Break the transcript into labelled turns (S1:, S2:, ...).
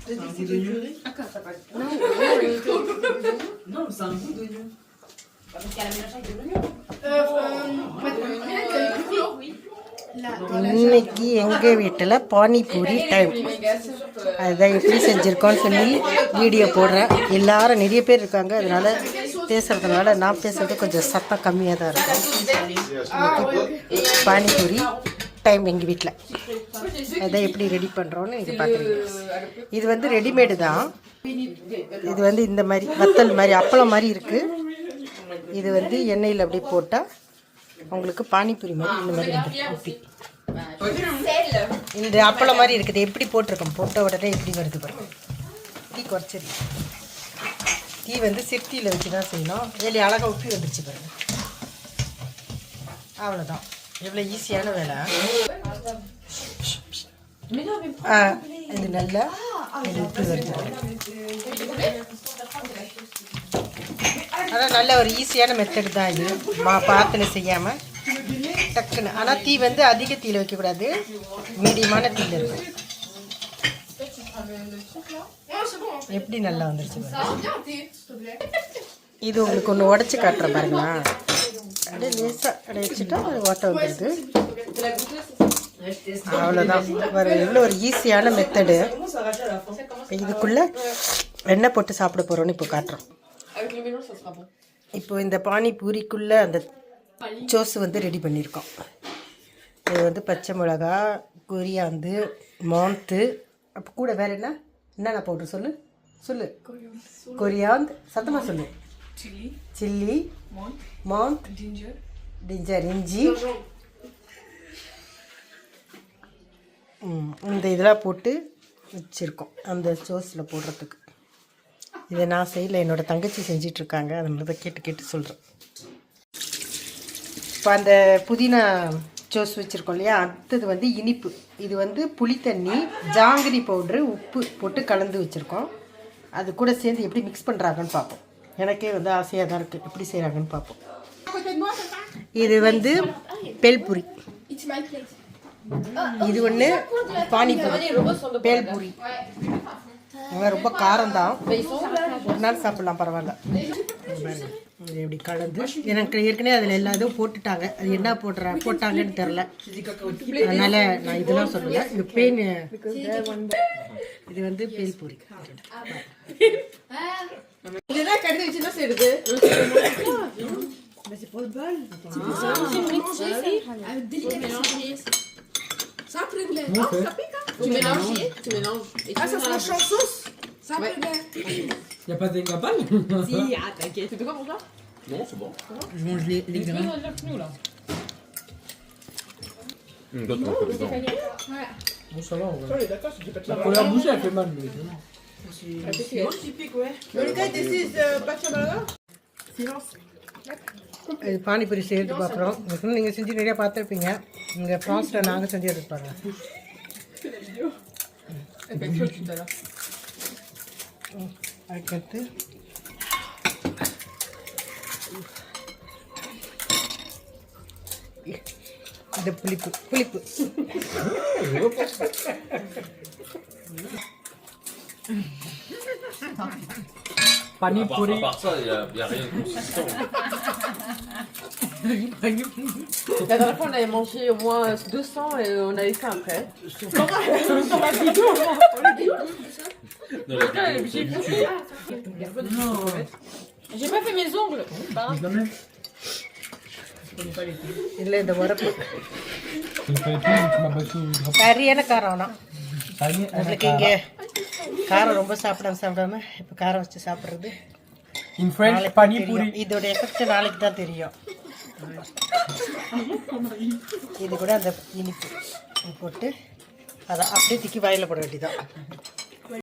S1: C'est de l'huile. Non, c'est un goût d'oignon.
S2: Parce qu'elle a mélangé avec de l'oignon.
S3: இன்னைக்கு எங்கள் வீட்டில் panipuri time. அதுதான் எப்படி செஞ்சுருக்கோன்னு சொல்லி வீடியோ போடுறேன். எல்லாரும் நிறைய பேர் இருக்காங்க, அதனால் பேசுகிறதுனால நான் பேசுகிறது கொஞ்சம் சத்தம் கம்மியாக தான் இருக்கும். பானிபூரி டைம் எங்கள் வீட்டில். அதை எப்படி ரெடி பண்ணுறோன்னு நீங்கள் பார்க்குறீங்க. இது வந்து ரெடிமேடு தான். இது வந்து இந்த மாதிரி வத்தல் மாதிரி அப்பளம் மாதிரி இருக்குது. இது வந்து எண்ணெயில் அப்படி போட்டால் உங்களுக்கு பானிபூரி மாதிரி இந்த மாதிரி ஊற்றி இந்த அப்பளம் மாதிரி இருக்குது. எப்படி போட்டிருக்கோம், போட்ட உடனே எப்படி வருது பாருங்க. டீ குறைச்சரி டீ வந்து சிட்டியில் வச்சு தான் செய்யணும். வேலை அழகாக உப்பி வந்துடுச்சு பாருங்க. அவ்வளோதான், எவ்வளோ ஈஸியான வேலை. இது நல்லா உப்பி வருது. ஆனால் நல்ல ஒரு ஈஸியான மெத்தட் தான் இது. பாத்தில் செய்யாமல் டக்குன்னு. ஆனால் தீ வந்து அதிக தீயில் வைக்கக்கூடாது, மீடியமான தீயில் இருக்கும். எப்படி நல்லா வந்துருச்சு. இது உங்களுக்கு ஒன்று உடச்சி காட்டுறேன் பாருங்களா. அப்படியே லேசாக அப்படியே வச்சுட்டா அது ஓட்ட வந்துடுது. அவ்வளோதான். எவ்வளோ ஒரு ஈஸியான மெத்தடு. இதுக்குள்ளே எண்ணெய் போட்டு சாப்பிட போகிறோன்னு இப்போ காட்டுறோம். இப்போ இந்த பானிபூரிக்குள்ளே அந்த சோஸ் வந்து ரெடி பண்ணியிருக்கோம். இது வந்து பச்சை மிளகா, கொரியாந்து, மாந்து, அப்போ கூட வேறு என்னென்ன பவுட்ரு சொல்லு சொல்லு. கொரியாந்து சத்தமாக சொல்லு. சில்லி, மாந்த், ஜிஞ்சர் இஞ்சி, இந்த இதெல்லாம் போட்டு வச்சுருக்கோம் அந்த சோஸில் போடுறதுக்கு. இதை நான் செய்யலை, என்னோடய தங்கச்சி செஞ்சிட்ருக்காங்க. அதனால தான் கேட்டு கேட்டு சொல்கிறேன். இப்போ அந்த புதினா சோஸ் வச்சுருக்கோம் இல்லையா, அடுத்தது வந்து இனிப்பு. இது வந்து புளி தண்ணி, ஜாங்கிரி பவுட்ரு, உப்பு போட்டு கலந்து வச்சுருக்கோம். அது கூட சேர்ந்து எப்படி மிக்ஸ் பண்ணுறாங்கன்னு பார்ப்போம். எனக்கே வந்து ஆசையாக தான் இருக்குது, எப்படி செய்கிறாங்கன்னு பார்ப்போம். இது வந்து பெல்பூரி. இது ஒன்று பானிபூரி, பேல்பூரி. ரொம்ப காரம்தான், ஒரு நாள் சாப்பிட்லாம், பரவாயில்ல. இப்படி கலந்து எனக்கு ஏற்கனவே அதில் எல்லா இதுவும் போட்டுட்டாங்க. அது என்ன போட்டாங்கன்னு தெரில, அதனால் நான் இதெல்லாம் சொல்லலை. இது பெயின், இது வந்து bhelpuri.
S2: Tu mélanges. Ah, ça sera en sauce. Ça va bien.
S1: Y'a pas d'engapal?
S2: Si, ah, t'inquiète. Tu veux quoi pour ça?
S1: Non, c'est bon. Je mange les grains.
S4: D'autres un peu dedans.
S1: Bon, ça va, on va. La première bouchée, elle fait mal, mais
S2: C'est typique, ouais. Le gars, ici, Pachamala. Silence.
S3: இது பானிபூரி செய்கிறது பார்க்குறோம். இதுக்கு நீங்கள் செஞ்சு நிறையா பார்த்துருப்பீங்க. இங்கே ஃப்ரான்ஸில் நாங்கள் செஞ்சு எடுத்துப்பாங்க. அதுக்கடுத்து இந்த புளிப்பு
S1: Panipuri.
S4: À part ça, il n'y a rien de consistant.
S2: La dernière fois, on avait mangé au moins 200 et on avait fait après. Sur la vidéo, j'ai pas fait mes ongles.
S3: இல்லை இந்த உரப்பு சரியான காரம். ஆனால் உங்களுக்கு இங்கே காரம் ரொம்ப சாப்பிடாம இப்போ காரம் வச்சு சாப்பிட்றது இதோட எஃபெக்ட் நாளைக்கு தான் தெரியும். இது கூட அந்த இனிப்பு போட்டு அதை அப்படியே தூக்கி வாயில் போட வேண்டியதான்.